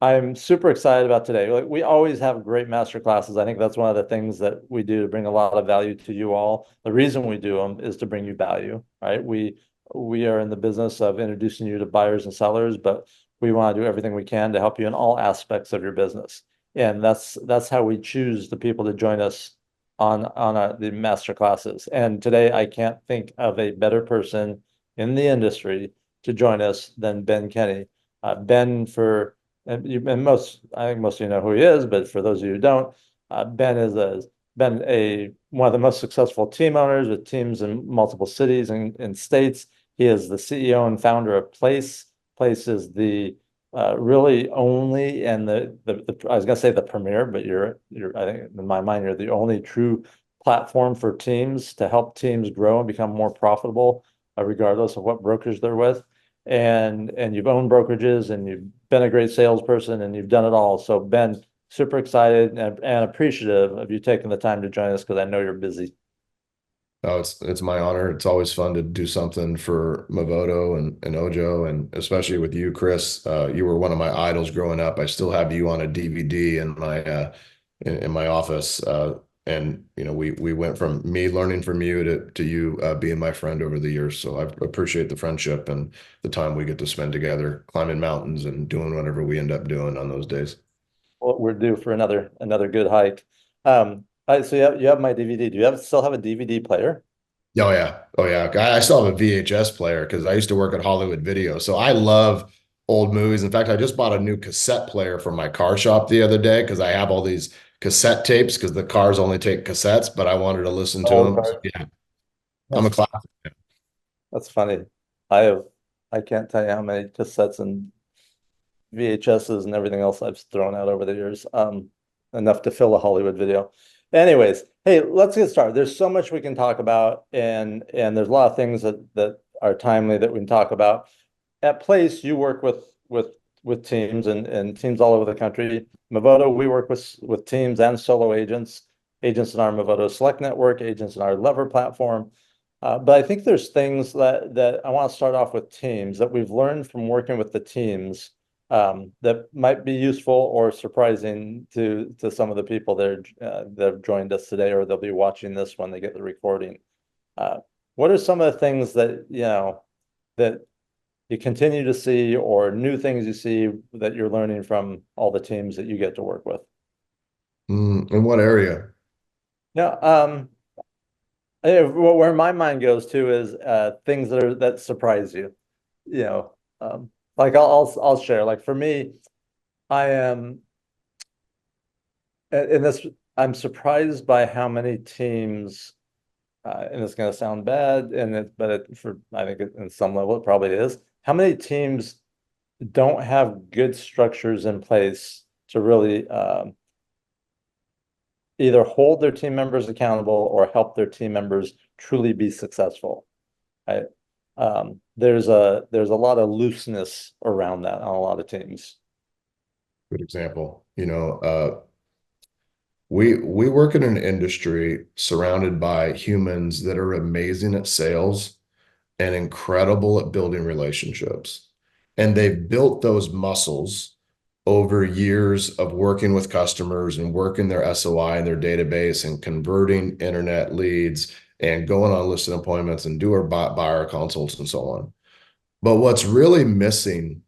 I'm super excited about today. Like we always have great master classes. I think that's one of the things that we do to bring a lot of value to you all. The reason we do them is to bring you value, right? We are in the business of introducing you to buyers and sellers, but we want to do everything we can to help you in all aspects of your business. And that's how we choose the people to join us on the master classes. And today I can't think of a better person in the industry to join us than Ben Kinney. Ben for I think most of you know who he is, but for those of you who don't, Ben is been a one of the most successful team owners with teams in multiple cities and states. He is the CEO and founder of Place. Place is the really only and the I was gonna say the premier, but you're I think in my mind you're the only true platform for teams to help teams grow and become more profitable, regardless of what brokers they're with. And you've owned brokerages and you've been a great salesperson and you've done it all. So Ben, super excited and appreciative of you taking the time to join us because I know you're busy. Oh, it's my honor. It's always fun to do something for Mavoto and Ojo, and especially with you, Chris. You were one of my idols growing up. I still have you on a DVD in my office. And we went from me learning from you to you being my friend over the years. So I appreciate the friendship and the time we get to spend together, climbing mountains and doing whatever we end up doing on those days. Well, we're due for another good hike. So you have my DVD. Do you still have a DVD player? Oh yeah. Oh yeah. I still have a VHS player because I used to work at Hollywood Video. So I love old movies. In fact, I just bought a new cassette player for my car shop the other day because I have all these cassette tapes because the cars only take cassettes, but I wanted to listen to Oh, them. So, yeah, I'm a that's classic. that's funny. I have I can't tell you how many cassettes and VHSs and everything else I've thrown out over the years. Enough to fill a Hollywood video. Anyways, hey, let's get started. There's so much we can talk about, and there's a lot of things that are timely that we can talk about. At Place, you work with teams and teams all over the country. Movoto, we work with teams and solo agents, agents in our Movoto Select network, agents in our Lever platform. But I think there's things that I want to start off with teams that we've learned from working with the teams that might be useful or surprising to some of the people that have joined us today, or they'll be watching this when they get the recording. Uh, what are some of the things that that you continue to see, or new things you see that you're learning from all the teams that you get to work with? In what area? Yeah, where my mind goes to is things that surprise you. You know, like I'll share. Like for me, I am. And this, I'm surprised by how many teams, and it's going to sound bad, but I think in some level it probably is. How many teams don't have good structures in place to really either hold their team members accountable or help their team members truly be successful? Right? There's a lot of looseness around that on a lot of teams. Good example. We work in an industry surrounded by humans that are amazing at sales and incredible at building relationships. And they've built those muscles over years of working with customers and working their SOI and their database and converting internet leads and going on listed appointments and do our buyer consults and so on. But what's really missing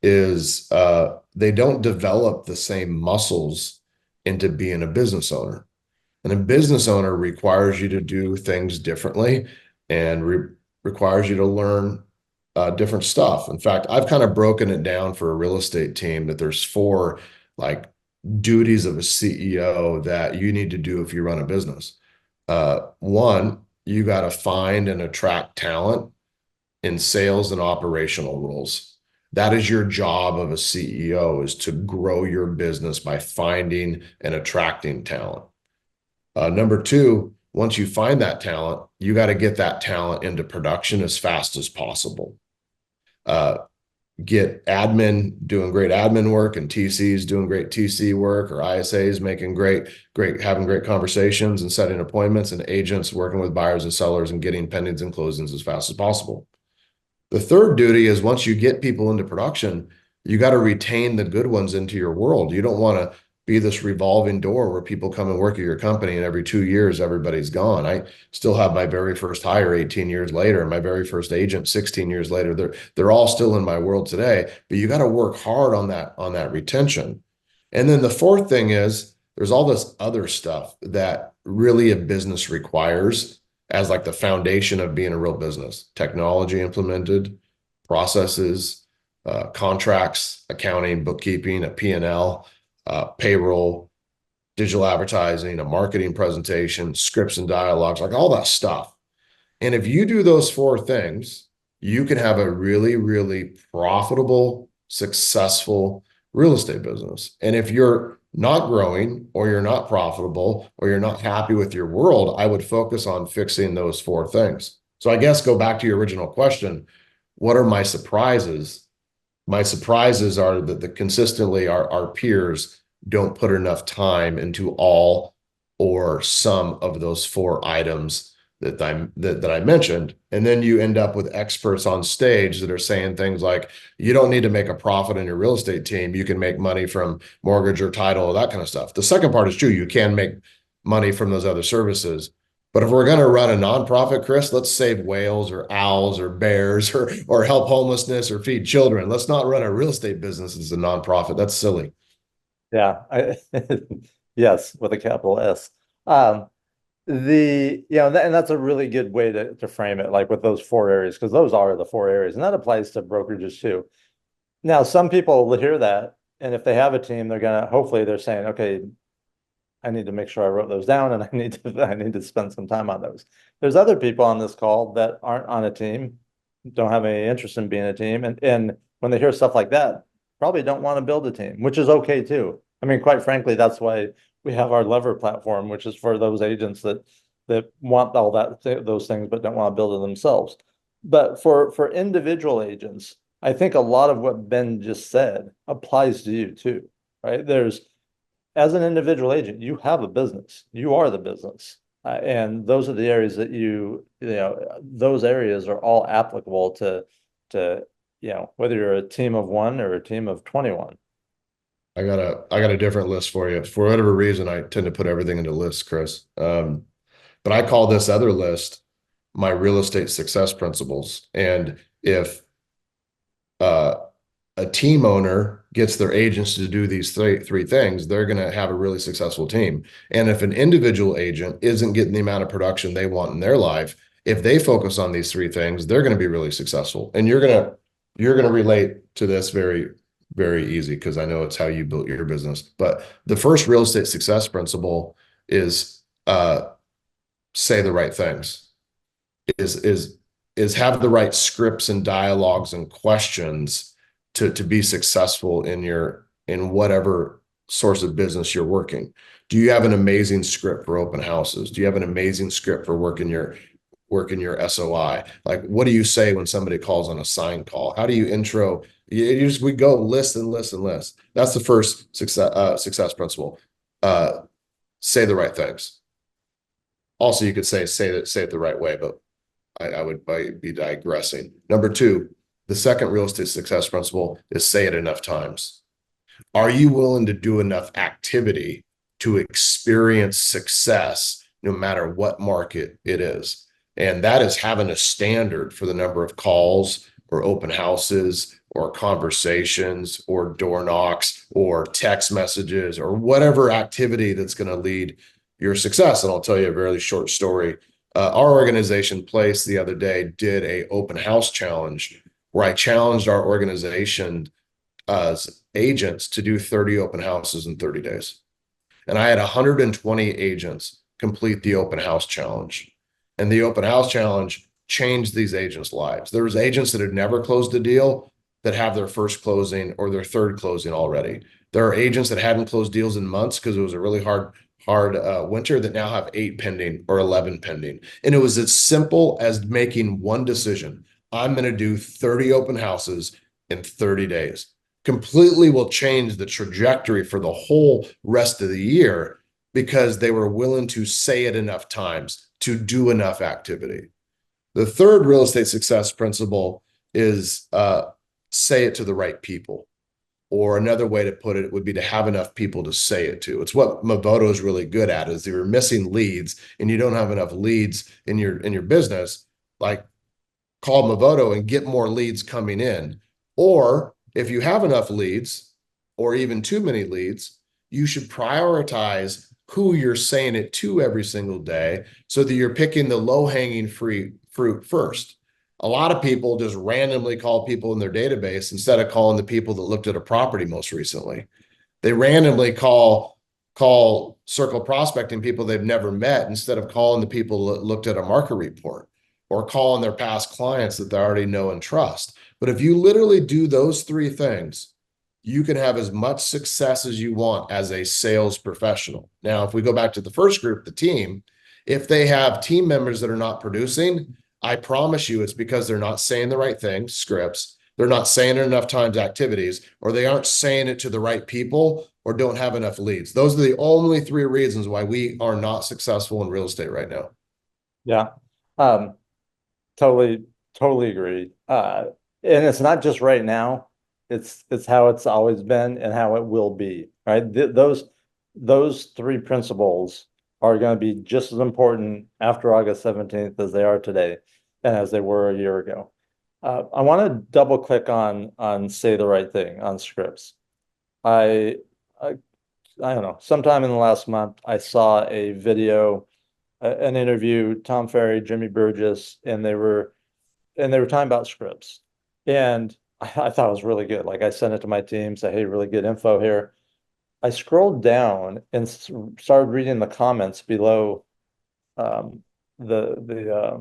is they don't develop the same muscles into being a business owner. And a business owner requires you to do things differently and requires you to learn different stuff. In fact, I've kind of broken it down for a real estate team that there's four like duties of a CEO that you need to do if you run a business. One, you got to find and attract talent in sales and operational roles. That is your job of a CEO, is to grow your business by finding and attracting talent. Number two, once you find that talent, you got to get that talent into production as fast as possible. Uh, get admin doing great admin work and TCs doing great TC work, or ISAs making having great conversations and setting appointments, and agents working with buyers and sellers and getting pendings and closings as fast as possible. The third duty is once you get people into production, You got to retain the good ones into your world. You don't want to be this revolving door where people come and work at your company and every 2 years everybody's gone. I still have my very first hire 18 years later, and my very first agent 16 years later. They're all still in my world today, but you got to work hard on that retention. And then the fourth thing is there's all this other stuff that really a business requires as like the foundation of being a real business. Technology implemented, processes, contracts, accounting, bookkeeping, a P&L, payroll, digital advertising, a marketing presentation, scripts and dialogues, like all that stuff. And if you do those four things, you can have a really, really profitable, successful real estate business. And if you're not growing or you're not profitable or you're not happy with your world, I would focus on fixing those four things. So I guess go back to your original question. What are my surprises? My surprises are that consistently our peers don't put enough time into all or some of those four items that I mentioned. And then you end up with experts on stage that are saying things like, you don't need to make a profit in your real estate team. You can make money from mortgage or title, that kind of stuff. The second part is true. You can make money from those other services. But if we're going to run a nonprofit, Chris, let's save whales or owls or bears or help homelessness or feed children. Let's not run a real estate business as a nonprofit. That's silly. Yeah, yes, with a capital S. Um, and that's a really good way to frame it, like with those four areas, because those are the four areas, and that applies to brokerages too. Now, some people will hear that, and if they have a team, hopefully they're saying, okay, I need to make sure I wrote those down, and I need to spend some time on those. There's other people on this call that aren't on a team, don't have any interest in being a team, and when they hear stuff like that, probably don't want to build a team, which is okay too. I mean, quite frankly, that's why we have our lever platform, which is for those agents that want all those things but don't want to build it themselves. But for individual agents, I think a lot of what Ben just said applies to you too, right? As an individual agent, you have a business. You are the business. And those are the areas that those areas are all applicable to, whether you're a team of one or a team of 21. I got a different list for you. For whatever reason, I tend to put everything into lists, Chris. But I call this other list my real estate success principles. And if uh, a team owner gets their agents to do these three things, they're going to have a really successful team. And if an individual agent isn't getting the amount of production they want in their life, if they focus on these three things, they're going to be really successful. And you're going to relate to this very, very easy because I know it's how you built your business. But the first real estate success principle is say the right things. Is have the right scripts and dialogues and questions to be successful in whatever source of business you're working. Do you have an amazing script for open houses? Do you have an amazing script for working your SOI? Like, what do you say when somebody calls on a sign call? How do you intro? We go list and list and list. That's the first success principle. Say the right things. Also, you could say it the right way, but I would be digressing. Number two, the second real estate success principle is say it enough times. Are you willing to do enough activity to experience success no matter what market it is? And that is having a standard for the number of calls or open houses or conversations or door knocks or text messages or whatever activity that's going to lead your success. And I'll tell you a very short story. Our organization Place the other day did a open house challenge where I challenged our organization as agents to do 30 open houses in 30 days. And I had 120 agents complete the open house challenge. And the open house challenge changed these agents' lives. There was agents that had never closed a deal that have their first closing or their third closing already. There are agents that hadn't closed deals in months because it was a really hard winter that now have 8 pending or 11 pending. And it was as simple as making one decision. I'm going to do 30 open houses in 30 days. Completely will change the trajectory for the whole rest of the year because they were willing to say it enough times, to do enough activity. The third real estate success principle is say it to the right people. or another way to put it would be to have enough people to say it to. It's what Movoto is really good at, is you're missing leads and you don't have enough leads in your business, like call Movoto and get more leads coming in. Or if you have enough leads or even too many leads, you should prioritize who you're saying it to every single day so that you're picking the low-hanging fruit first. A lot of people just randomly call people in their database instead of calling the people that looked at a property most recently. They randomly call circle prospecting people they've never met instead of calling the people that looked at a market report or calling their past clients that they already know and trust. But if you literally do those three things, you can have as much success as you want as a sales professional. Now, if we go back to the first group, the team, if they have team members that are not producing, I promise you it's because they're not saying the right things, scripts. They're not saying it enough times, activities, or they aren't saying it to the right people or don't have enough leads. Those are the only three reasons why we are not successful in real estate right now. Yeah. Um, totally agree. And it's not just right now. It's how it's always been and how it will be, right? Those three principles are going to be just as important after August 17th as they are today and as they were a year ago. I want to double click on say the right thing on scripts. I, I I don't know, sometime in the last month, I saw a video, an interview, Tom Ferry, Jimmy Burgess, and they were talking about scripts. And I thought it was really good. Like I sent it to my team, say, hey, really good info here. I scrolled down and started reading the comments below um, the the uh,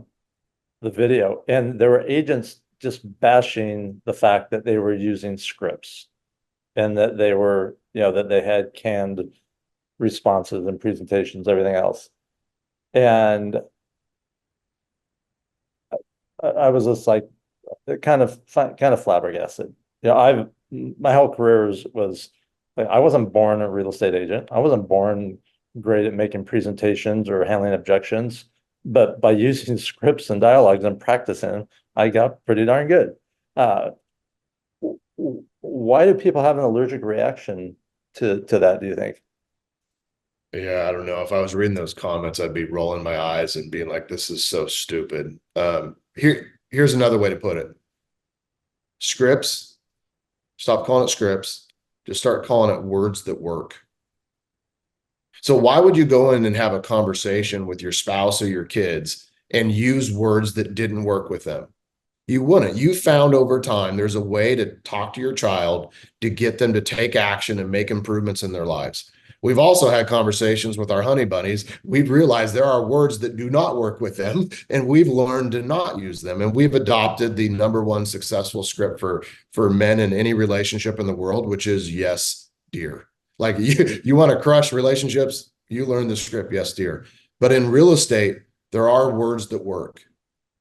the video, and there were agents just bashing the fact that they were using scripts and that they were, that they had canned responses and presentations, everything else. And I was just like, kind of flabbergasted. I've my whole career was I wasn't born a real estate agent. I wasn't born great at making presentations or handling objections, but by using scripts and dialogues and practicing, I got pretty darn good. Uh, why do people have an allergic reaction to that, do you think? Yeah, I don't know. If I was reading those comments, I'd be rolling my eyes and being like, this is so stupid. Here's another way to put it. Scripts, stop calling it scripts. Just start calling it words that work. So why would you go in and have a conversation with your spouse or your kids and use words that didn't work with them? You wouldn't. You found over time there's a way to talk to your child to get them to take action and make improvements in their lives. We've also had conversations with our honey bunnies. We've realized there are words that do not work with them, and we've learned to not use them. And we've adopted the number one successful script for men in any relationship in the world, which is yes, dear. Like you want to crush relationships, you learn the script, yes, dear. But in real estate, there are words that work.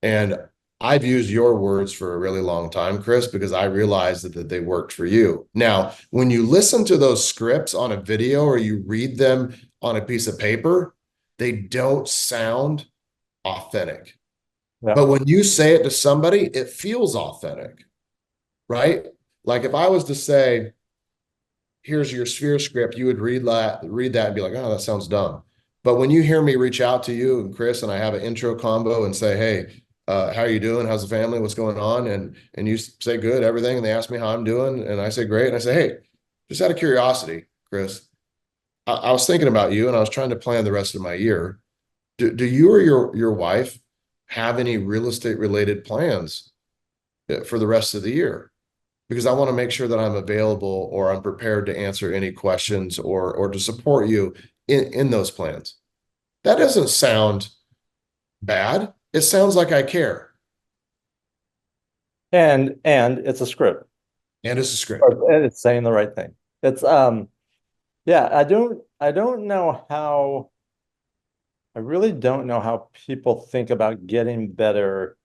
And I've used your words for a really long time, Chris, because I realized that they worked for you. Now, when you listen to those scripts on a video or you read them on a piece of paper, they don't sound authentic. Yeah. But when you say it to somebody, it feels authentic, right? Like if I was to say, here's your sphere script, you would read that and be like, oh, that sounds dumb. But when you hear me reach out to you and Chris, and I have an intro combo and say, hey, how are you doing? How's the family? What's going on? And you say good, everything. And they ask me how I'm doing. And I say, great. And I say, hey, just out of curiosity, Chris, I was thinking about you and I was trying to plan the rest of my year. Do you or your wife have any real estate related plans for the rest of the year? Because I want to make sure that I'm available or I'm prepared to answer any questions or to support you in those plans. That doesn't sound bad. It sounds like I care. And it's a script. And it's a script. And it's saying the right thing. It's yeah, I don't know how I really don't know how people think about getting better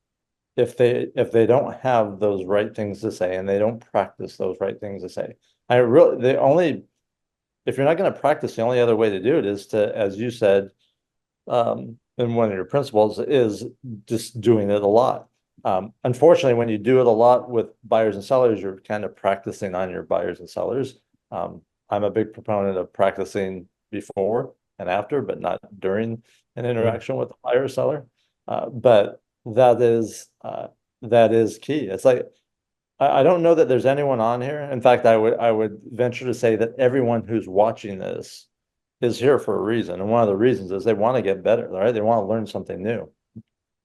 if they don't have those right things to say and they don't practice those right things to say. I really the only If you're not going to practice, the only other way to do it is to, as you said, in one of your principles, is just doing it a lot. Unfortunately, when you do it a lot with buyers and sellers, you're kind of practicing on your buyers and sellers. I'm a big proponent of practicing before and after, but not during an interaction with the buyer or seller. But that is key. It's like I don't know that there's anyone on here. In fact, I would venture to say that everyone who's watching this is here for a reason. And one of the reasons is they want to get better, right? They want to learn something new.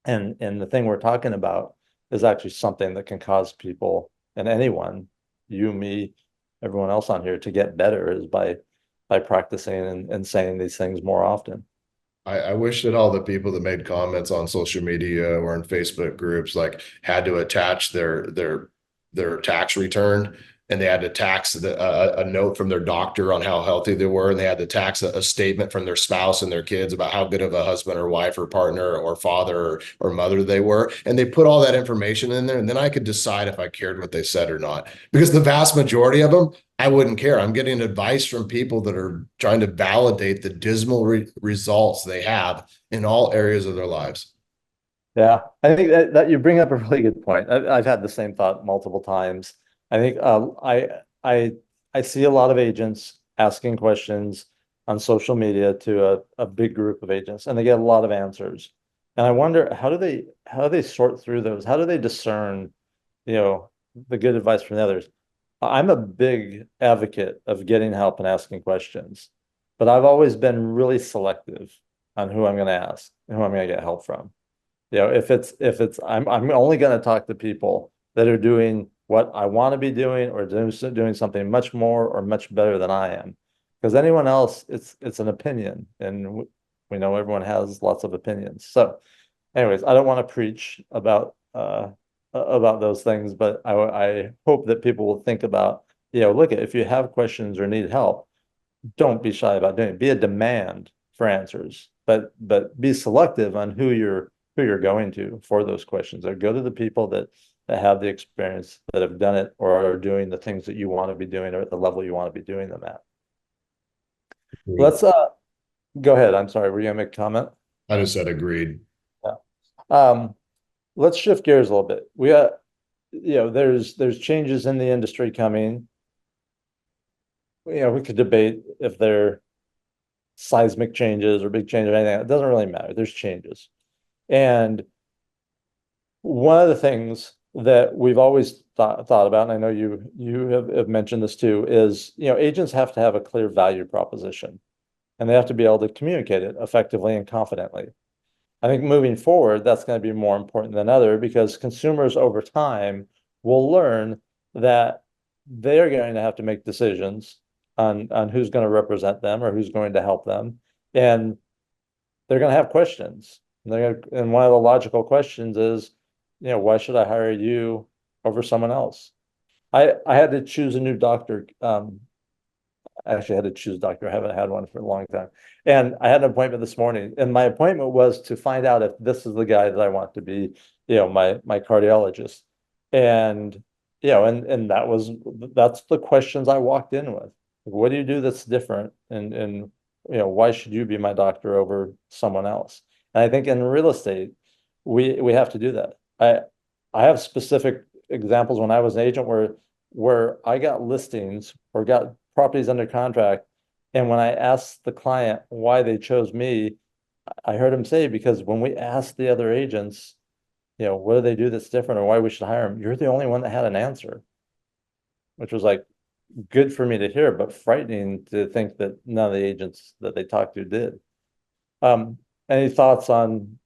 And the thing we're talking about is actually something that can cause people and anyone, you, me, everyone else on here, to get better is by practicing and saying these things more often. I wish that all the people that made comments on social media or in Facebook groups like had to attach their tax return, and they had to tax a note from their doctor on how healthy they were, and they had to tax a statement from their spouse and their kids about how good of a husband or wife or partner or father or mother they were. And they put all that information in there, and then I could decide if I cared what they said or not. Because the vast majority of them, I wouldn't care. I'm getting advice from people that are trying to validate the dismal results they have in all areas of their lives. Yeah, I think that you bring up a really good point. I've had the same thought multiple times. I think I see a lot of agents asking questions on social media to a big group of agents, and they get a lot of answers. And I wonder how do they sort through those? How do they discern, you know, the good advice from the others? I'm a big advocate of getting help and asking questions, but I've always been really selective on who I'm going to ask and who I'm going to get help from. If it's I'm only going to talk to people that are doing what I want to be doing or doing something much more or much better than I am. Because anyone else, it's an opinion, and we know everyone has lots of opinions. So, anyways, I don't want to preach about those things, but I hope that people will think about, look, if you have questions or need help, don't be shy about doing it. Be a demand for answers, but be selective on who you're going to for those questions, or go to the people that have the experience, that have done it or are doing the things that you want to be doing or at the level you want to be doing them at. Agreed. Let's go ahead. I'm sorry, were you gonna make a comment? I just said agreed. Yeah. Um, let's shift gears a little bit. We got, there's changes in the industry coming. We could debate if they're seismic changes or big changes or anything. It doesn't really matter. There's changes. And one of the things that we've always thought about, and I know you have mentioned this too, is agents have to have a clear value proposition, and they have to be able to communicate it effectively and confidently. I think moving forward, that's going to be more important than ever, because consumers over time will learn that they're going to have to make decisions on who's going to represent them or who's going to help them, and they're going to have questions. And one of the logical questions is, why should I hire you over someone else? I had to choose a new doctor. I actually had to choose a doctor. I haven't had one for a long time. And I had an appointment this morning, and my appointment was to find out if this is the guy that I want to be, my cardiologist. And, and that's the questions I walked in with. What do you do that's different? And why should you be my doctor over someone else? And I think in real estate, we have to do that. I have specific examples when I was an agent where I got listings or got properties under contract, and when I asked the client why they chose me, I heard him say, because when we asked the other agents, what do they do that's different or why we should hire them, you're the only one that had an answer, which was like good for me to hear, but frightening to think that none of the agents that they talked to did. Any thoughts on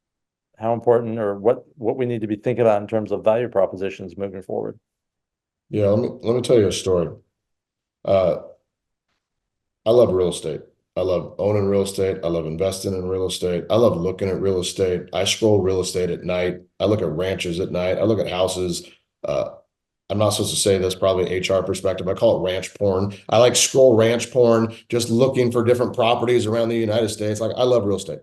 how important or what we need to be thinking about in terms of value propositions moving forward? Yeah, let me tell you a story. Uh, I love real estate. I love owning real estate. I love investing in real estate. I love looking at real estate. I scroll real estate at night. I look at ranches at night. I look at houses. I'm not supposed to say this, probably HR perspective. I call it ranch porn. I like scroll ranch porn, just looking for different properties around the United States. Like, I love real estate.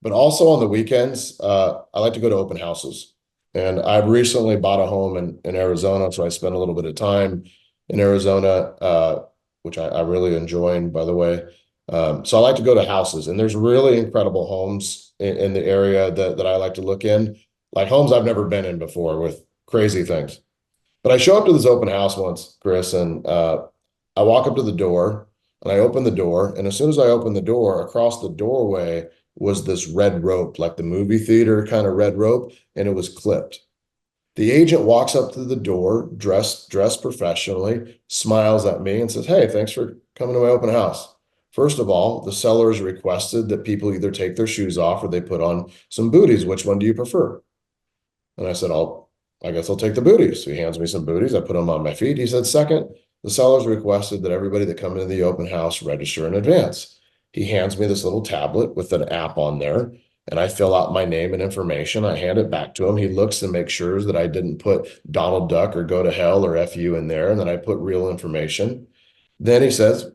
But also on the weekends, I like to go to open houses. And I've recently bought a home in Arizona, so I spent a little bit of time in Arizona, which I really enjoyed, by the way. So I like to go to houses, and there's really incredible homes in the area that I like to look in. like homes I've never been in before with crazy things. But I show up to this open house once, Chris, and I walk up to the door and I open the door. And as soon as I open the door, across the doorway was this red rope, like the movie theater kind of red rope, and it was clipped. The agent walks up to the door, dressed professionally, smiles at me and says, "Hey, thanks for coming to my open house." First of all, the seller has requested that people either take their shoes off or they put on some booties. Which one do you prefer? And I said, I guess I'll take the booties. So he hands me some booties. I put them on my feet. He said, second, the seller's requested that everybody that come into the open house register in advance. He hands me this little tablet with an app on there, and I fill out my name and information. I hand it back to him. He looks and makes sure that I didn't put Donald Duck or go to hell or FU in there, and then I put real information. Then he says,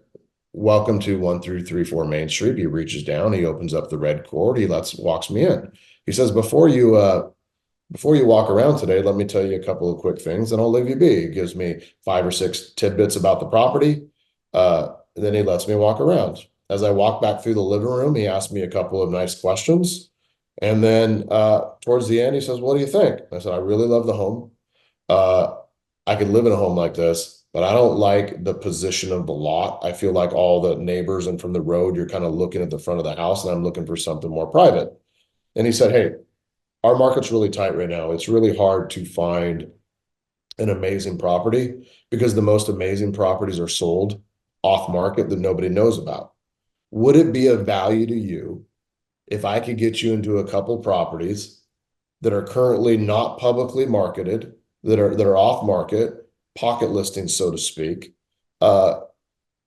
welcome to 1334 Main Street. He reaches down, he opens up the red cord, walks me in. He says, before you walk around today, let me tell you a couple of quick things and I'll leave you be. He gives me 5 or 6 tidbits about the property. Then he lets me walk around. As I walk back through the living room, he asked me a couple of nice questions. And then towards the end, he says, what do you think? I said, I really love the home. Uh, I could live in a home like this, but I don't like the position of the lot. I feel like all the neighbors and from the road, you're kind of looking at the front of the house, and I'm looking for something more private. And he said, hey, our market's really tight right now. It's really hard to find an amazing property because the most amazing properties are sold off market that nobody knows about. Would it be of value to you if I could get you into a couple properties that are currently not publicly marketed, that are off market, pocket listings, so to speak, uh,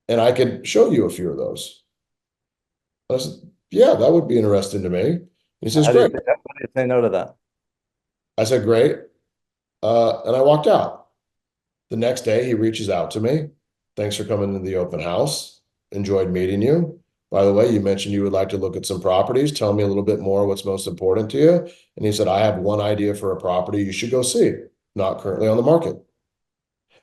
and I could show you a few of those? I said, yeah, that would be interesting to me. He says, How do you great. say, how do you say no to that? I said, great. And I walked out. The next day, he reaches out to me. Thanks for coming to the open house. Enjoyed meeting you. By the way, you mentioned you would like to look at some properties. Tell me a little bit more what's most important to you. And he said, I have one idea for a property you should go see, not currently on the market.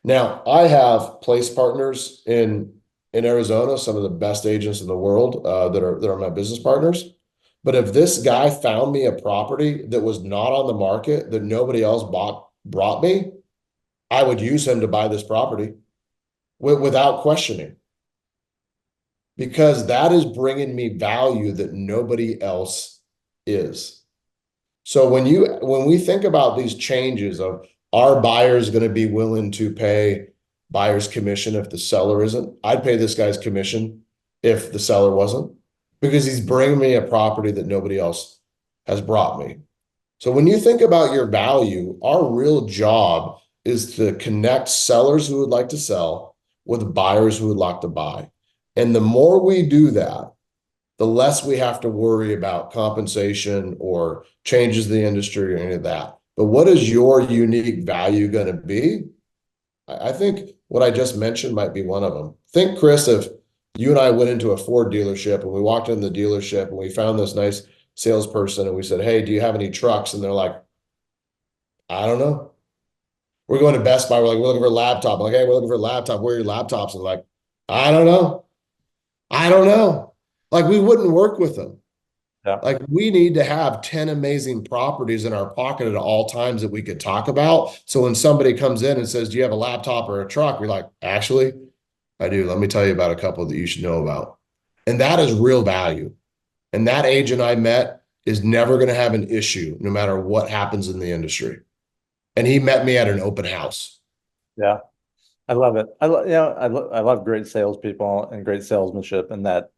Now, I have place partners in Arizona, some of the best agents in the world that are my business partners. But if this guy found me a property that was not on the market that nobody else brought me, I would use him to buy this property without questioning, because that is bringing me value that nobody else is. So when we think about these changes of, are buyers going to be willing to pay buyer's commission if the seller isn't? I'd pay this guy's commission if the seller wasn't, because he's bringing me a property that nobody else has brought me. So when you think about your value, our real job is to connect sellers who would like to sell with buyers who would like to buy. And the more we do that, the less we have to worry about compensation or changes in the industry or any of that. But what is your unique value going to be? I think what I just mentioned might be one of them. Think, Chris, if you and I went into a Ford dealership and we walked in the dealership and we found this nice salesperson and we said, hey, do you have any trucks? And they're like, I don't know. We're going to Best Buy. We're like, we're looking for a laptop. I'm like, hey, we're looking for a laptop. Where are your laptops? And like, I don't know. I don't know. Like, we wouldn't work with them. Yeah. Like, we need to have 10 amazing properties in our pocket at all times that we could talk about. So when somebody comes in and says, do you have a laptop or a truck? We're like, actually, I do. Let me tell you about a couple that you should know about. And that is real value. And that agent I met is never going to have an issue no matter what happens in the industry. And he met me at an open house. Yeah. I love it. I love great salespeople and great salesmanship, and that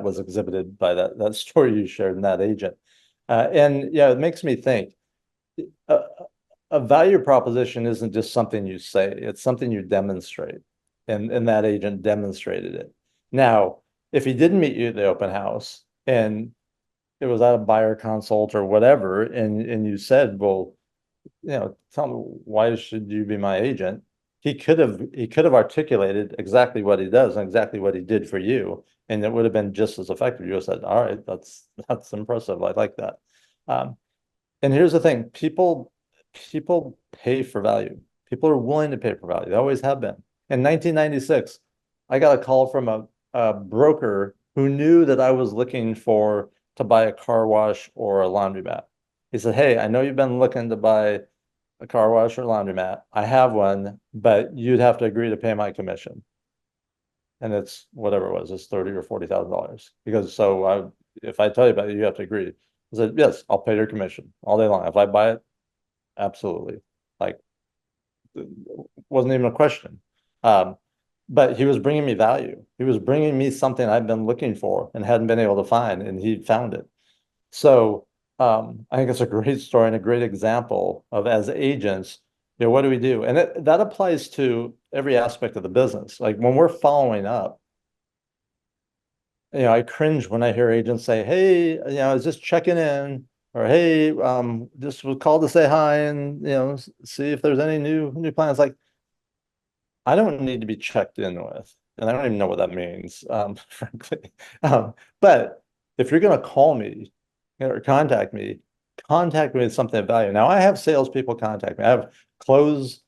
was exhibited by that story you shared in that agent. And yeah, it makes me think a, a value proposition isn't just something you say; it's something you demonstrate, and that agent demonstrated it. Now, if he didn't meet you at the open house and it was at a buyer consult or whatever, and you said, well, tell me, why should you be my agent? He could have articulated exactly what he does and exactly what he did for you, and it would have been just as effective. You would have said, all right, that's impressive. I like that. Um, and here's the thing, people pay for value. People are willing to pay for value. They always have been. In 1996, I got a call from a broker who knew that I was looking to buy a car wash or a laundromat. He said, hey, I know you've been looking to buy a car wash or laundromat. I have one, but you'd have to agree to pay my commission. And it's whatever it was, it's 30 or $40,000. Because if I tell you about it, you have to agree. I said, yes, I'll pay your commission all day long. If I buy it, absolutely. Like, wasn't even a question. Um, but he was bringing me value. He was bringing me something I've been looking for and hadn't been able to find, and he found it. So I think it's a great story and a great example of, as agents, what do we do? And that applies to every aspect of the business. Like when we're following up, I cringe when I hear agents say, hey, I was just checking in, or hey, just was called to say hi and see if there's any new plans. Like, I don't need to be checked in with, and I don't even know what that means, frankly. But if you're going to call me or contact me with something of value. Now, I have salespeople contact me. I have close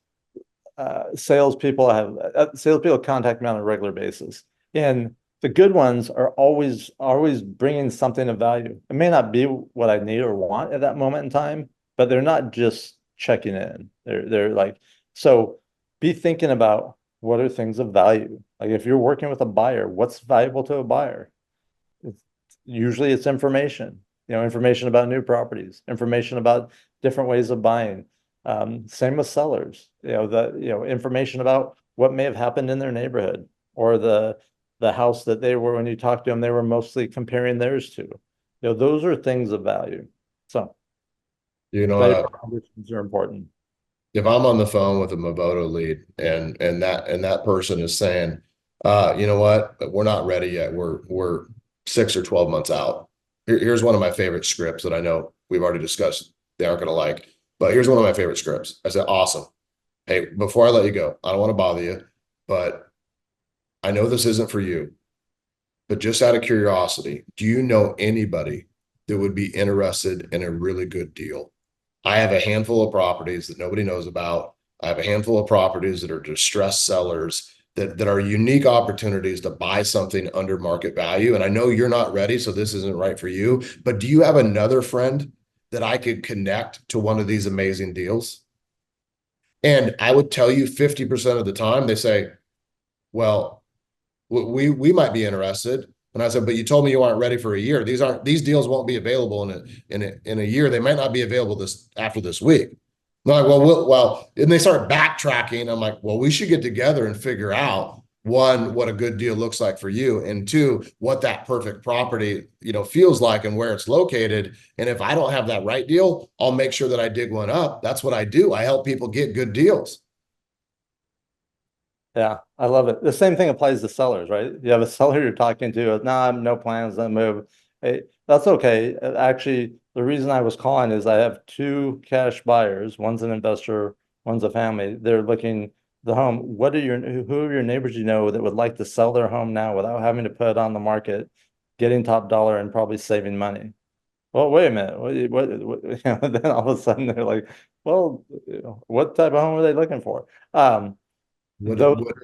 salespeople. I have salespeople contact me on a regular basis, and the good ones are always bringing something of value. It may not be what I need or want at that moment in time, but they're not just checking in. They're like so. Be thinking about what are things of value. Like if you're working with a buyer, what's valuable to a buyer? It's, usually it's information, information about new properties, information about different ways of buying. Same with sellers, information about what may have happened in their neighborhood or the house that they were, when you talk to them, they were mostly comparing theirs to. Those are things of value. So You know, value propositions are important. if I'm on the phone with a Moboto lead and that person is saying, you know what, we're not ready yet. We're 6 or 12 months out. Here's one of my favorite scripts that I know we've already discussed. They aren't gonna like, but here's one of my favorite scripts. I said, awesome. Hey, before I let you go, I don't want to bother you, but I know this isn't for you. But just out of curiosity, do you know anybody that would be interested in a really good deal? I have a handful of properties that nobody knows about. I have a handful of properties that are distressed sellers that are unique opportunities to buy something under market value. And I know you're not ready, so this isn't right for you. But do you have another friend that I could connect to one of these amazing deals? And I would tell you 50% of the time they say, well, we might be interested. And I said, but you told me you aren't ready for a year. These deals won't be available in a year. They might not be available after this week. They're like, well, and they start backtracking. I'm like, well, we should get together and figure out, one, what a good deal looks like for you, and two, what that perfect property, feels like and where it's located. And if I don't have that right deal, I'll make sure that I dig one up. That's what I do. I help people get good deals. Yeah, I love it. The same thing applies to sellers, right? You have a seller you're talking to, no, I have no plans to move. Hey, that's okay. Actually, the reason I was calling is I have two cash buyers. One's an investor, one's a family. They're looking the home. Who are your neighbors you know that would like to sell their home now without having to put it on the market, getting top dollar and probably saving money? Well, wait a minute. Then all of a sudden they're like, well, what type of home are they looking for? Would, Those would,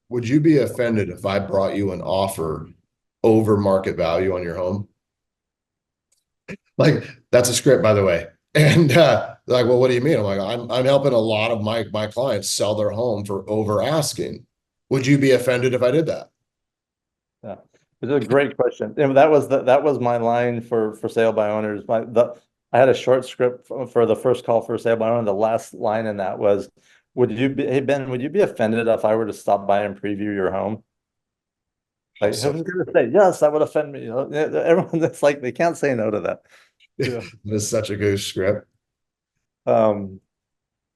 would you be offended if I brought you an offer over market value on your home? Like, that's a script, by the way. And like, well, what do you mean? I'm like, I'm helping a lot of my clients sell their home for over asking. Would you be offended if I did that? Yeah, it's a great question. And that was my line for sale by owners. I had a short script for the first call for sale by owner. The last line in that was, hey Ben, would you be offended if I were to stop by and preview your home? Like, So who's gonna say yes? That would offend me. Everyone that's like they can't say no to that. Yeah. this is such a good script. Um,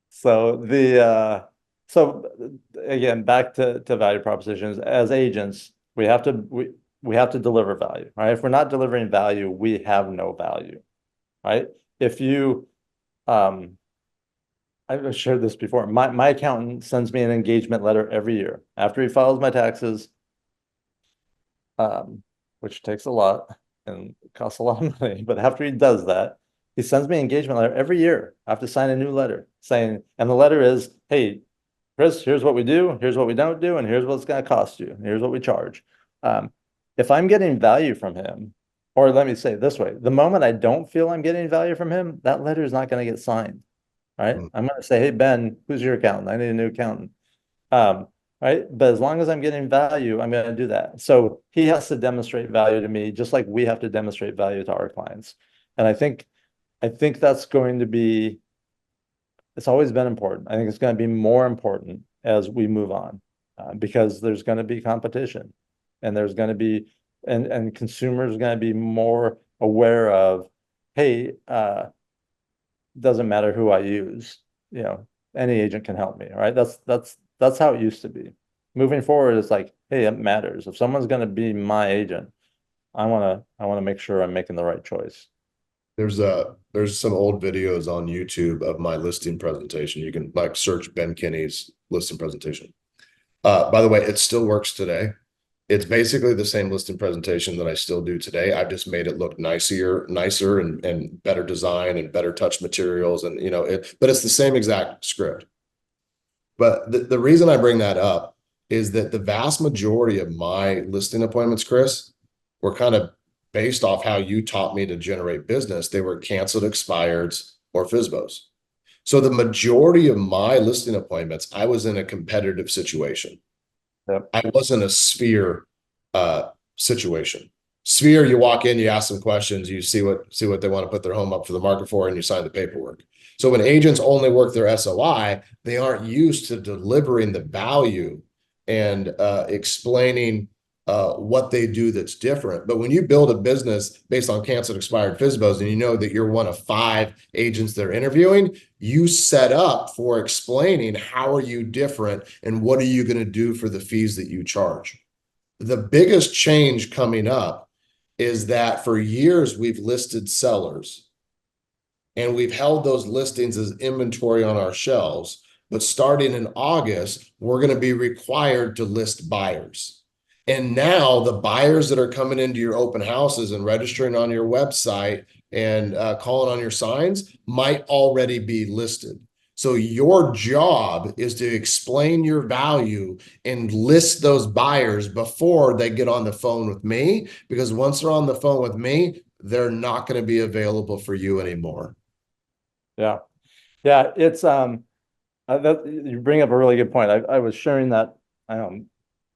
so the so again, back to value propositions. As agents, we have to deliver value, right? If we're not delivering value, we have no value, right? If you I've shared this before. My accountant sends me an engagement letter every year after he files my taxes, which takes a lot and costs a lot of money. But after he does that, he sends me an engagement letter every year. I have to sign a new letter saying, and the letter is, hey, Chris, here's what we do, here's what we don't do, and here's what it's going to cost you, and here's what we charge. If I'm getting value from him, or let me say it this way, the moment I don't feel I'm getting value from him, that letter is not going to get signed. Right. Mm. I'm going to say, hey, Ben, who's your accountant? I need a new accountant. Um, right. But as long as I'm getting value, I'm going to do that. So he has to demonstrate value to me, just like we have to demonstrate value to our clients. And I think that's going to be, it's always been important. I think it's going to be more important as we move on, because there's going to be competition, and there's going to be, and consumers are going to be more aware of, hey, doesn't matter who I use, any agent can help me, right? That's how it used to be. Moving forward, it's like, hey, it matters. If someone's going to be my agent, I want to make sure I'm making the right choice. There's some old videos on YouTube of my listing presentation. You can like search Ben Kinney's listing presentation. By the way, it still works today. It's basically the same listing presentation that I still do today. I've just made it look nicer and better design and better touch materials. And but it's the same exact script. But the reason I bring that up is that the vast majority of my listing appointments, Chris, were kind of based off how you taught me to generate business. They were canceled expireds or FSBOs. So the majority of my listing appointments, I was in a competitive situation. Yep. I wasn't a sphere situation. Sphere, you walk in, you ask them questions, you see what they want to put their home up for the market for, and you sign the paperwork. So when agents only work their SOI, they aren't used to delivering the value and explaining what they do that's different. But when you build a business based on canceled expired FSBOs, and you know that you're one of 5 agents they're interviewing, you set up for explaining how are you different and what are you going to do for the fees that you charge. The biggest change coming up is that for years we've listed sellers and we've held those listings as inventory on our shelves. But starting in August, we're going to be required to list buyers. And now the buyers that are coming into your open houses and registering on your website and calling on your signs might already be listed. So your job is to explain your value and list those buyers before they get on the phone with me, because once they're on the phone with me, they're not going to be available for you anymore. Yeah. Yeah. It's, that you bring up a really good point. I was sharing that,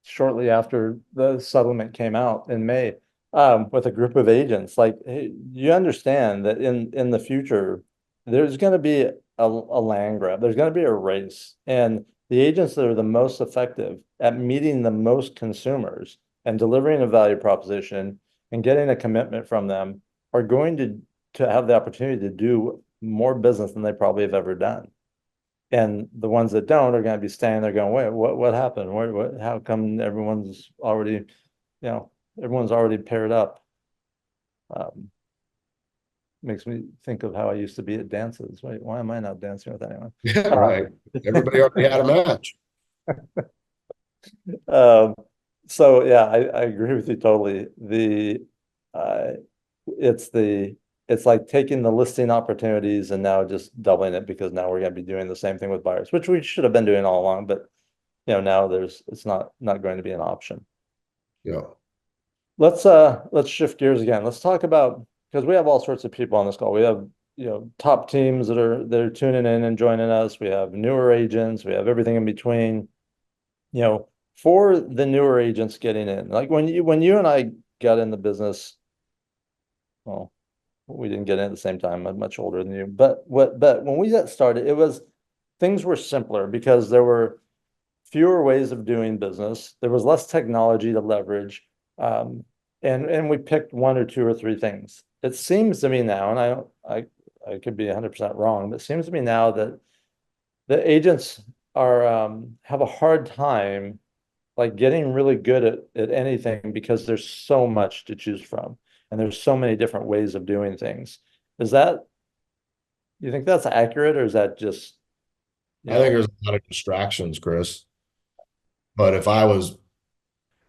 shortly after the settlement came out in May, with a group of agents. Like, hey, you understand that in the future, there's going to be a land grab. There's going to be a race, and the agents that are the most effective at meeting the most consumers and delivering a value proposition and getting a commitment from them are going to have the opportunity to do more business than they probably have ever done. And the ones that don't are going to be standing there going, wait, what happened? How come everyone's already paired up? Um, Makes me think of how I used to be at dances. Why am I not dancing with anyone? Yeah, right. Everybody already had a match. Um, so yeah, I agree with you totally. Uh, it's it's like taking the listing opportunities and now just doubling it, because now we're going to be doing the same thing with buyers, which we should have been doing all along, but now it's not going to be an option. Yeah. Let's shift gears again. Let's talk about, because we have all sorts of people on this call. We have, top teams that are tuning in and joining us. We have newer agents. We have everything in between. For the newer agents getting in, like when you and I got in the business, well, we didn't get in at the same time. I'm much older than you, but when we got started, things were simpler because there were fewer ways of doing business. There was less technology to leverage. And we picked 1 or 2 or 3 things. It seems to me now, and I could be 100% wrong, but it seems to me now that the agents have a hard time like getting really good at anything, because there's so much to choose from and there's so many different ways of doing things. Is that, you think that's accurate, or is that just, I think there's a lot of distractions, Chris. But if I was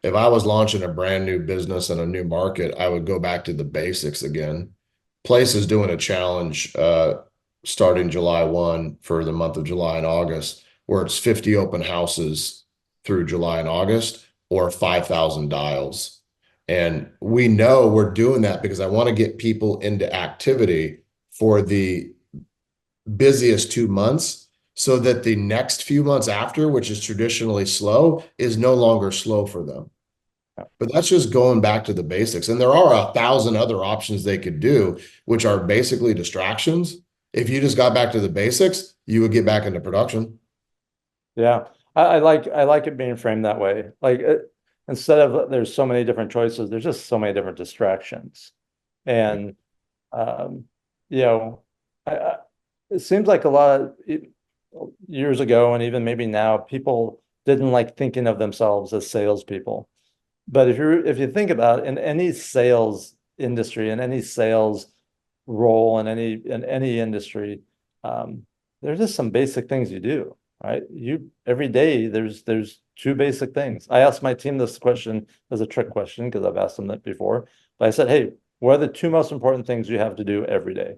launching a brand new business in a new market, I would go back to the basics again. Place is doing a challenge starting July 1 for the month of July and August, where it's 50 open houses through July and August or 5,000 dials. And we know we're doing that because I want to get people into activity for the busiest 2 months so that the next few months after, which is traditionally slow, is no longer slow for them. But that's just going back to the basics. And there are 1,000 other options they could do, which are basically distractions. If you just got back to the basics, you would get back into production. Yeah, I like it being framed that way. Like instead of there's so many different choices, there's just so many different distractions. And um, you know, I it seems like a lot of years ago and even maybe now, people didn't like thinking of themselves as salespeople. But if you think about it, in any sales industry, in any sales role, in any industry, um, there's just some basic things you do, right? You every day there's two basic things. I asked my team this question as a trick question because I've asked them that before. But I said, hey, what are the two most important things you have to do every day?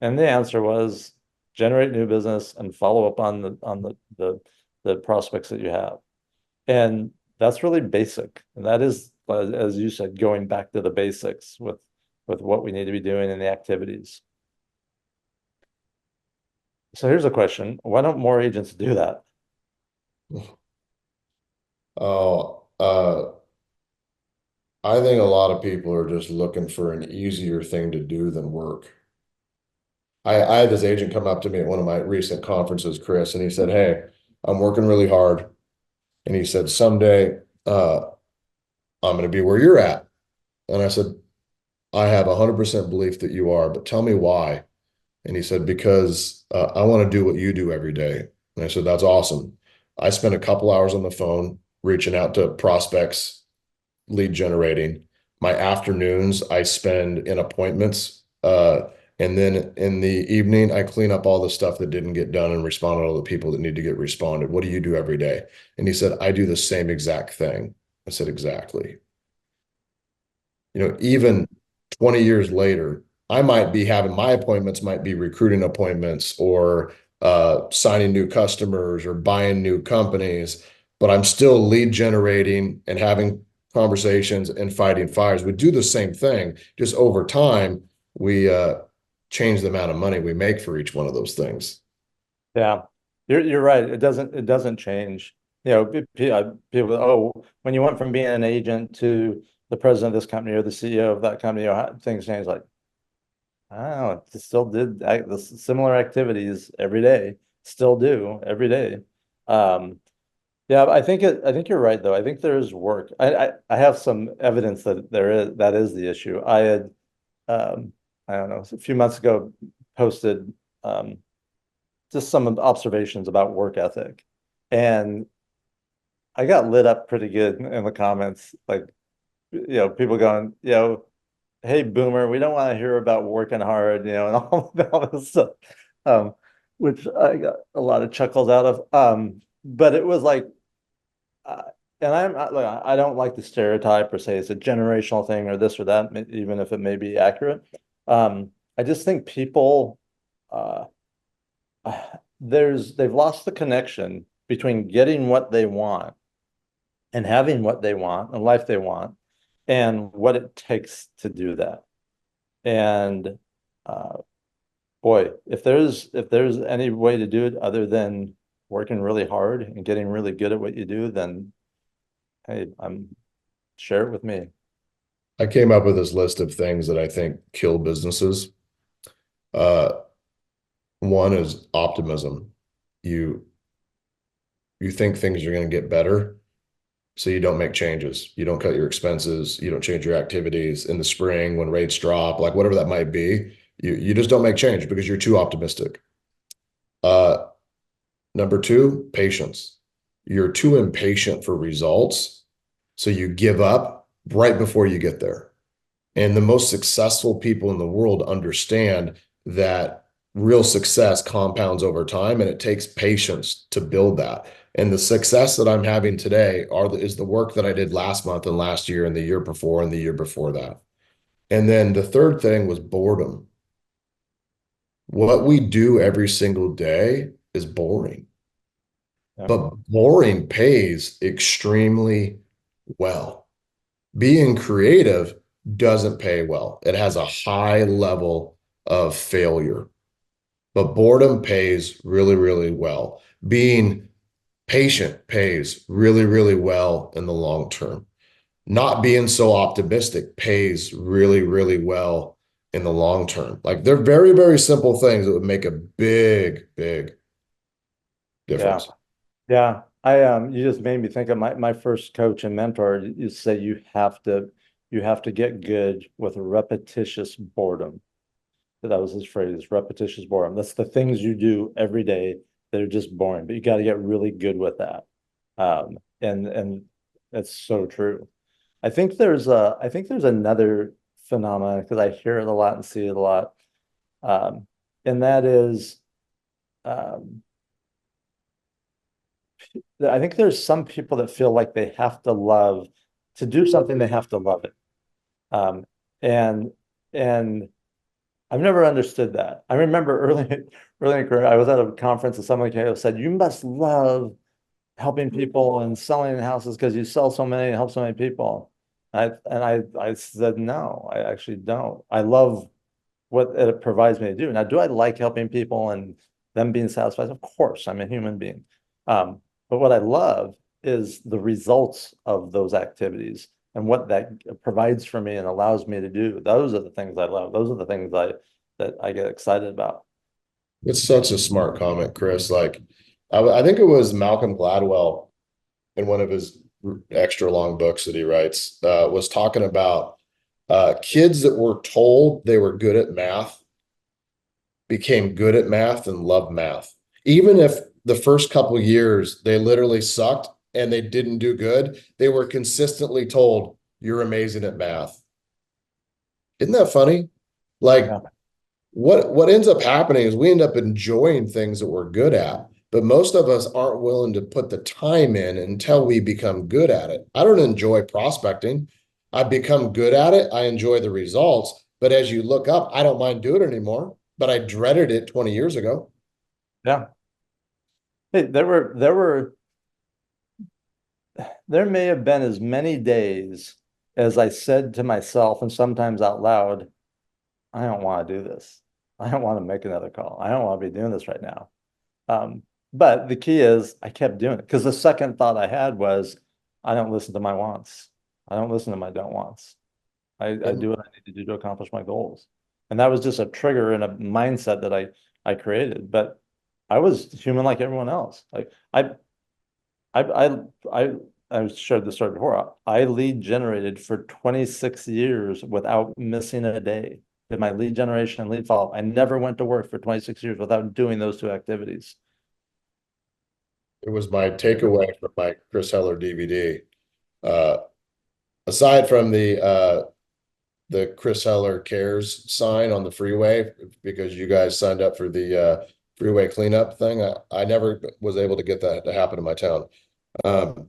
And the answer was generate new business and follow up on the prospects that you have. And that's really basic. And that is, as you said, going back to the basics with what we need to be doing in the activities. So here's a question. Why don't more agents do that? Oh, I think a lot of people are just looking for an easier thing to do than work. I had this agent come up to me at one of my recent conferences, Chris, and he said, "Hey, I'm working really hard." And he said, "Someday, I'm going to be where you're at." And I said, "I have 100% belief that you are, but tell me why." And he said, "Because I want to do what you do every day." And I said, "That's awesome." I spent a couple hours on the phone reaching out to prospects, lead generating. My afternoons I spend in appointments. And then in the evening, I clean up all the stuff that didn't get done and respond to all the people that need to get responded. What do you do every day? And he said, "I do the same exact thing." I said, "Exactly." Even 20 years later, I might be having my appointments might be recruiting appointments or signing new customers or buying new companies, but I'm still lead generating and having conversations and fighting fires. We do the same thing, just over time, we change the amount of money we make for each one of those things. Yeah, you're right. It doesn't change. People, oh, when you went from being an agent to the president of this company or the CEO of that company, things change. Like, I don't know, it still did the similar activities every day, still do every day. Um, Yeah, I think you're right though. I think there is work. I have some evidence that that is the issue. I had I don't know, a few months ago posted just some observations about work ethic. And I got lit up pretty good in the comments, like people going, hey boomer, we don't want to hear about working hard, and all this stuff. Um, which I got a lot of chuckles out of. But it was like uh, and look, I don't like the stereotype or say it's a generational thing or this or that, even if it may be accurate. I just think people, uh, they've lost the connection between getting what they want and having what they want, the life they want, and what it takes to do that. And uh, boy, if there's any way to do it other than working really hard and getting really good at what you do, then hey, I'm share it with me. I came up with this list of things that I think kill businesses. Uh, One is optimism. You you think things are going to get better, so you don't make changes. You don't cut your expenses. You don't change your activities in the spring when rates drop, like whatever that might be. You just don't make change because you're too optimistic. Uh, Number two, patience. You're too impatient for results, so you give up right before you get there. And the most successful people in the world understand that real success compounds over time and it takes patience to build that. And the success that I'm having today is the work that I did last month and last year and the year before and the year before that. And then the third thing was boredom. What we do every single day is boring, Yeah. but boring pays extremely well. Being creative doesn't pay well. It has a high level of failure, but boredom pays really, really well. Being patient pays really, really well in the long term. Not being so optimistic pays really, really well in the long term. Like they're very, very simple things that would make a big, big Yeah. difference. Yeah. You just made me think of my first coach and mentor. You say you have to get good with repetitious boredom. That was his phrase, repetitious boredom. That's the things you do every day that are just boring, but you got to get really good with that. And that's so true. I think there's another phenomenon because I hear it a lot and see it a lot. Um, and that is um, I think there's some people that feel like they have to love to do something, they have to love it. Um, and and I've never understood that. I remember early in career, I was at a conference and someone came and said, "You must love helping people and selling houses because you sell so many and help so many people." I said, "No, I actually don't. I love what it provides me to do. Now, do I like helping people and them being satisfied? Of course, I'm a human being. But what I love is the results of those activities and what that provides for me and allows me to do. Those are the things I love. Those are the things that I get excited about. It's such a smart comment, Chris. Like, I think it was Malcolm Gladwell in one of his extra long books that he writes, was talking about kids that were told they were good at math became good at math and loved math. Even if the first couple years they literally sucked and they didn't do good, they were consistently told, "You're amazing at math." Isn't that funny? Like Yeah. what ends up happening is we end up enjoying things that we're good at, but most of us aren't willing to put the time in until we become good at it. I don't enjoy prospecting. I've become good at it. I enjoy the results, but as you look up, I don't mind doing it anymore, but I dreaded it 20 years ago. Yeah. Hey, there may have been as many days as I said to myself and sometimes out loud, I don't want to do this. I don't want to make another call. I don't want to be doing this right now. But the key is I kept doing it because the second thought I had was I don't listen to my wants. I don't listen to my don't wants. I And do what I need to do to accomplish my goals. And that was just a trigger and a mindset that I created. But I was human like everyone else. Like I I I I shared this story before. I lead generated for 26 years without missing a day. Did my lead generation and lead follow. I never went to work for 26 years without doing those two activities. it was my takeaway from my Chris Heller DVD. Uh, aside from the Chris Heller cares sign on the freeway, because you guys signed up for the freeway cleanup thing, I never was able to get that to happen in my town. Um,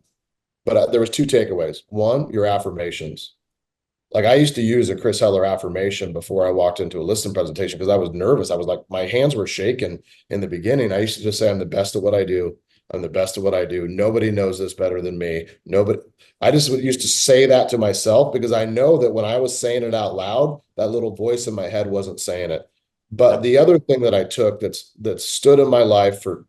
but there was two takeaways. One, your affirmations. Like I used to use a Chris Heller affirmation before I walked into a listing presentation because I was nervous. I was like, my hands were shaking in the beginning. I used to just say, I'm the best at what I do. I'm the best at what I do. Nobody knows this better than me. Nobody, I just used to say that to myself because I know that when I was saying it out loud, that little voice in my head wasn't saying it. But Yep. the other thing that I took that stood in my life for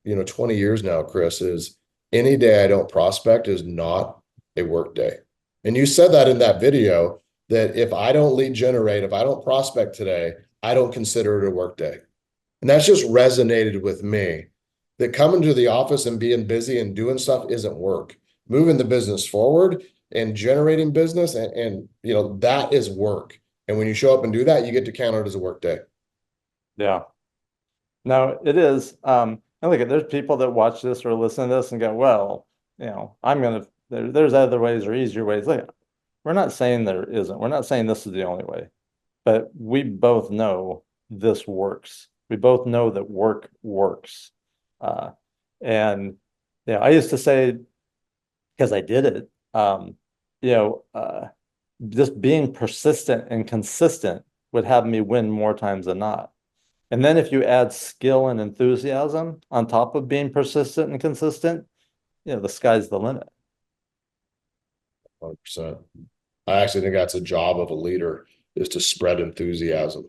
20 years now, Chris, is any day I don't prospect is not a work day. And you said that in that video that if I don't lead generate, if I don't prospect today, I don't consider it a work day. And that's just resonated with me that coming to the office and being busy and doing stuff isn't work. Moving the business forward and generating business and that is work. And when you show up and do that, you get to count it as a work day. Yeah. No, it is. And look, there's people that watch this or listen to this and go, well, there's other ways or easier ways. Look, we're not saying there isn't. We're not saying this is the only way, but we both know this works. We both know that work works. Uh, and I used to say, because I did it, you know, uh, just being persistent and consistent would have me win more times than not. And then if you add skill and enthusiasm on top of being persistent and consistent, the sky's the limit. 100%. I actually think that's a job of a leader is to spread enthusiasm.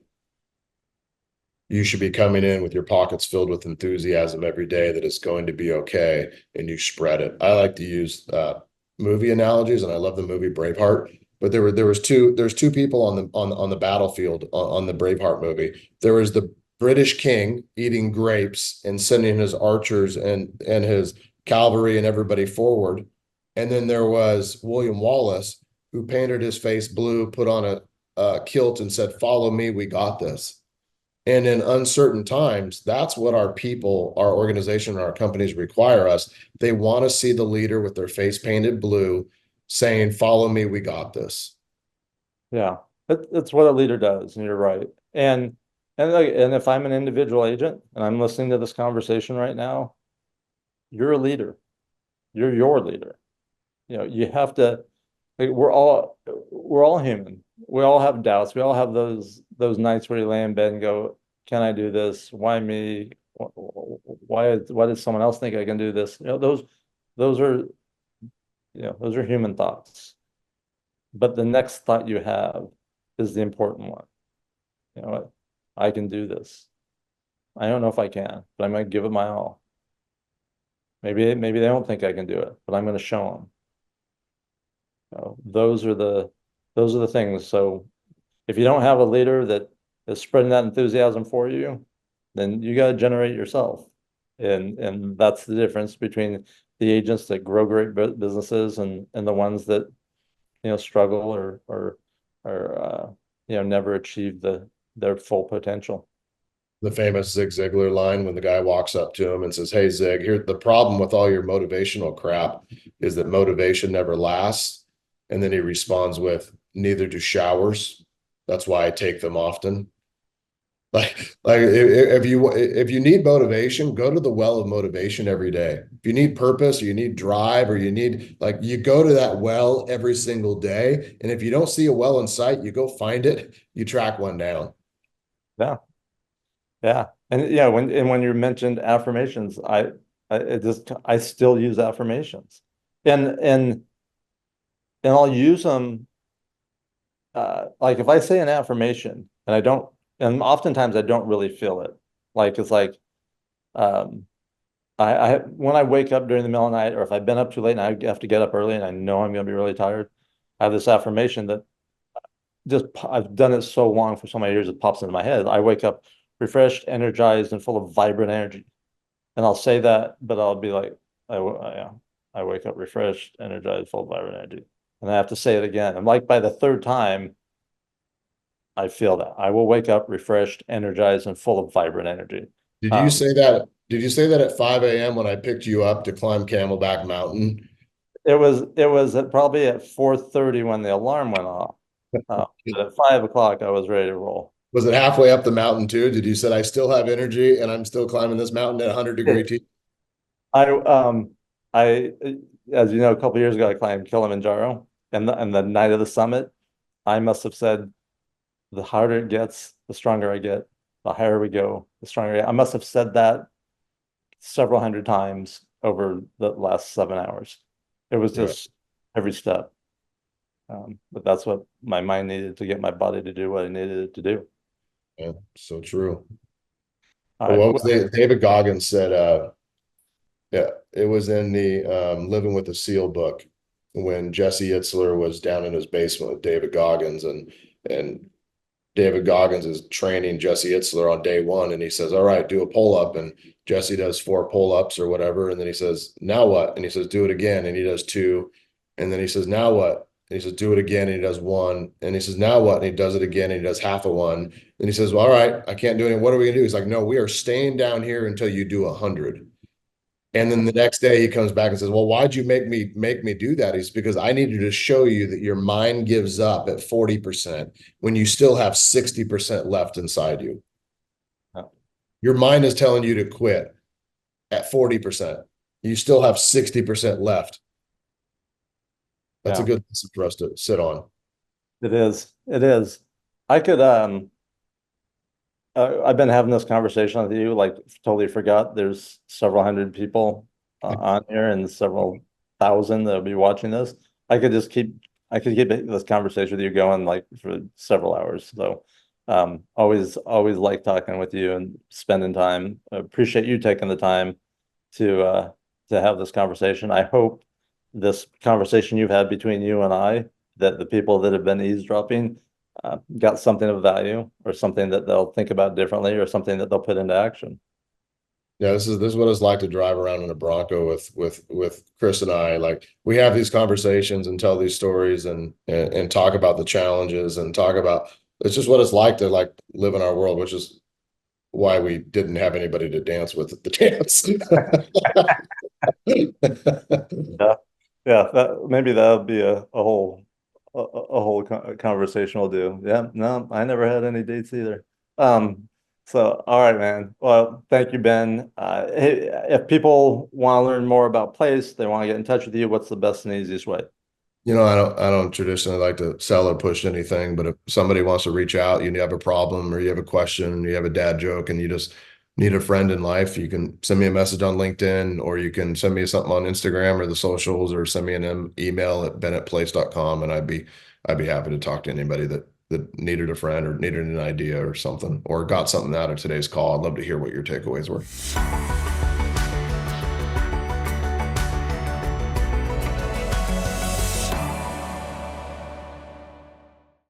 You should be coming in with your pockets filled with enthusiasm every day that it's going to be okay, and you spread it. I like to use movie analogies, and I love the movie Braveheart. But there's two people on the battlefield on the Braveheart movie. There was the British king eating grapes and sending his archers and his cavalry and everybody forward. And then there was William Wallace, who painted his face blue, put on a kilt, and said, "Follow me, we got this." And in uncertain times, that's what our people, our organization, our companies require us. They want to see the leader with their face painted blue saying, "Follow me, we got this." Yeah, it's what a leader does, and you're right. And if I'm an individual agent and I'm listening to this conversation right now, you're a leader. You're your leader. You know, you have to, like, we're all human. We all have doubts. We all have those nights where you lay in bed and go, can I do this? Why me? Why does someone else think I can do this? You know, those are, those are human thoughts. But the next thought you have is the important one. You know what? I can do this. I don't know if I can, but I'm going to give it my all. Maybe they don't think I can do it, but I'm going to show them. Those are the things. So if you don't have a leader that is spreading that enthusiasm for you, then you got to generate yourself. And that's the difference between the agents that grow great businesses and the ones that struggle or never achieve their full potential. The famous Zig Ziglar line when the guy walks up to him and says, "Hey, Zig, here the problem with all your motivational crap is that motivation never lasts." And then he responds with, "Neither do showers. That's why I take them often." Like if you need motivation, go to the well of motivation every day. If you need purpose or you need drive or you need you go to that well every single day. And if you don't see a well in sight, you go find it, you track one down. Yeah. Yeah. And yeah, when you mentioned affirmations, I still use affirmations. And I'll use them like if I say an affirmation and I don't, and oftentimes I don't really feel it. Like it's like um I when I wake up during the middle of the night, or if I've been up too late and I have to get up early and I know I'm gonna be really tired, I have this affirmation that just I've done it so long for so many years it pops into my head. I wake up refreshed, energized, and full of vibrant energy. And I'll say that, but I'll be like, I wake up refreshed, energized, full of vibrant energy. And I have to say it again. And like by the third time, I feel that I will wake up refreshed, energized, and full of vibrant energy. Did you Um, say that? Did you say that at 5 a.m. when I picked you up to climb Camelback Mountain? it was probably at 4:30 when the alarm went off. But at 5 o'clock, I was ready to roll. Was it halfway up the mountain too? Did you said I still have energy and I'm still climbing this mountain at 100-degree T? I I as you know, a couple of years ago I climbed Kilimanjaro, and the night of the summit, I must have said, the harder it gets, the stronger I get. The higher we go, the stronger I get. I must have said that several hundred times over the last 7 hours. It was Yeah, just every step. But that's what my mind needed to get my body to do what it needed it to do. yeah, so true. All Well, right. what was David Goggins said, yeah, it was in the Living with a Seal book when Jesse Itzler was down in his basement with David Goggins and David Goggins is training Jesse Itzler on day one, and he says, "All right, do a pull up," and Jesse does 4 pull ups or whatever, and then he says, "Now what?" And he says, "Do it again," and he does 2, and then he says, "Now what?" And he says, "Do it again," and he does 1, and he says, "Now what?" And he does it again, and he does half a one, and he says, "Well, all right, I can't do it. What are we gonna do?" He's like, "No, we are staying down here until you do 100." And then the next day he comes back and says, "Well, why'd you make me do that?" He's because I needed to show you that your mind gives up at 40% when you still have 60% left inside you. Yeah. Your mind is telling you to quit at 40%. You still have 60% left. That's a Yeah, good lesson for us to sit on. it is. It is. I could I've been having this conversation with you, like totally forgot there's several hundred people on here and several thousand that'll be watching this. I could just keep I could keep this conversation with you going like for several hours. So always like talking with you and spending time. I appreciate you taking the time to have this conversation. I hope this conversation you've had between you and I, that the people that have been eavesdropping got something of value or something that they'll think about differently or something that they'll put into action. Yeah, this is what it's like to drive around in a Bronco with Chris and I. Like we have these conversations and tell these stories and talk about the challenges and talk about it's just what it's like to like live in our world, which is why we didn't have anybody to dance with at the dance. Yeah, yeah. Maybe that'll be a whole conversation we'll do. Yeah, no, I never had any dates either. So all right, man. Well, thank you, Ben. Hey, if people want to learn more about Place, they want to get in touch with you, what's the best and easiest way? I don't traditionally like to sell or push anything, but if somebody wants to reach out, you have a problem or you have a question, you have a dad joke, and you just need a friend in life, you can send me a message on LinkedIn, or you can send me something on Instagram or the socials, or send me an email at bennettplace.com, and I'd be happy to talk to anybody that needed a friend or needed an idea or something, or got something out of today's call. I'd love to hear what your takeaways were.